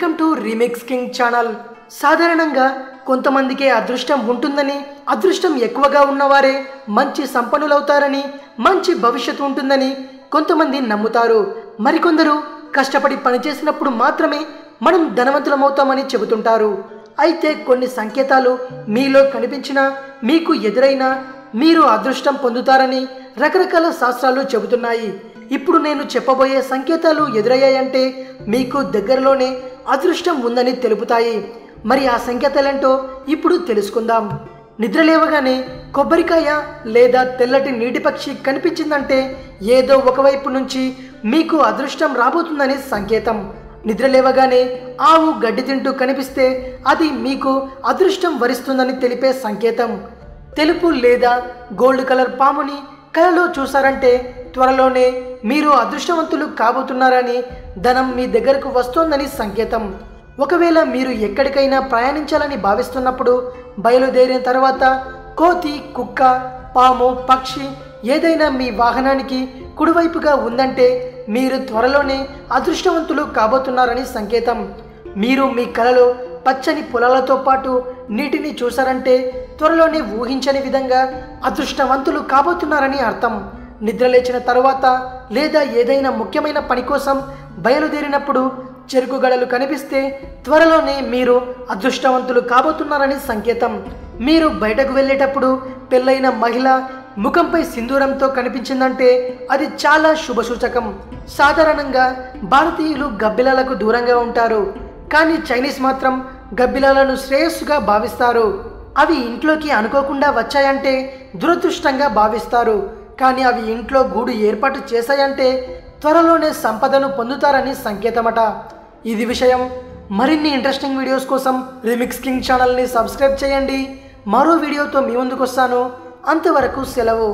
Welcome to remix king channel. సాధారణంగా కొంతమందికి అదృష్టం ఉంటుందని, అదృష్టం ఎక్కువగా ఉన్నవారే మంచి సంపన్నులవుతారని, మంచి భవిష్యత్తు ఉంటుందని కొంతమంది నమ్ముతారు. మరికొందరు కష్టపడి పనిచేసినప్పుడు మాత్రమే మనం ధనవంతులమవుతామని చెబుతుంటారు. అయితే కొన్ని సంకేతాలు మీలో కనిపించినా, మీకు ఎదురైనా మీరు అదృష్టం పొందుతారని రకరకాల శాస్త్రాలు చెబుతున్నాయి. ఇప్పుడు నేను చెప్పబోయే సంకేతాలు ఎదురయ్యాయంటే మీకు దగ్గరలోనే అదృష్టం ఉందని తెలుపుతాయి. మరి ఆ సంకేతాలేంటో ఇప్పుడు తెలుసుకుందాం. నిద్రలేవగానే కొబ్బరికాయ లేదా తెల్లటి నీటి పక్షి కనిపించిందంటే ఏదో ఒకవైపు నుంచి మీకు అదృష్టం రాబోతుందని సంకేతం. నిద్రలేవగానే ఆవు గడ్డి తింటూ కనిపిస్తే అది మీకు అదృష్టం వరిస్తుందని తెలిపే సంకేతం. తెలుపు లేదా గోల్డ్ కలర్ పాముని కలలో చూసారంటే త్వరలోనే మీరు అదృష్టవంతులు కాబోతున్నారని, ధనం మీ దగ్గరకు వస్తోందని సంకేతం. ఒకవేళ మీరు ఎక్కడికైనా ప్రయాణించాలని భావిస్తున్నప్పుడు బయలుదేరిన తర్వాత కోతి, కుక్క, పాము, పక్షి ఏదైనా మీ వాహనానికి కుడివైపుగా ఉందంటే మీరు త్వరలోనే అదృష్టవంతులు కాబోతున్నారని సంకేతం. మీరు మీ కలలో పచ్చని పొలాలతో పాటు నీటిని చూసారంటే త్వరలోనే ఊహించని విధంగా అదృష్టవంతులు కాబోతున్నారని అర్థం. నిద్రలేచిన తర్వాత లేదా ఏదైనా ముఖ్యమైన పని కోసం బయలుదేరినప్పుడు చెరుకు గడలు కనిపిస్తే త్వరలోనే మీరు అదృష్టవంతులు కాబోతున్నారని సంకేతం. మీరు బయటకు వెళ్ళేటప్పుడు పెళ్ళైన మహిళ ముఖంపై సింధూరంతో కనిపించిందంటే అది చాలా శుభసూచకం. సాధారణంగా భారతీయులు గబ్బిలాలకు దూరంగా ఉంటారు, కానీ చైనీస్ మాత్రం గబ్బిలాలను శ్రేయస్సుగా భావిస్తారు. అవి ఇంట్లోకి అనుకోకుండా వచ్చాయంటే దురదృష్టంగా భావిస్తారు, కానీ అవి ఇంట్లో గూడు ఏర్పాటు చేశాయంటే త్వరలోనే సంపదను పొందుతారని సంకేతమట. ఇది విషయం. మరిన్ని ఇంట్రెస్టింగ్ వీడియోస్ కోసం రీమిక్స్ కింగ్ ఛానల్ని సబ్స్క్రైబ్ చేయండి. మరో వీడియోతో మీ ముందుకు వస్తాను. అంతవరకు సెలవు.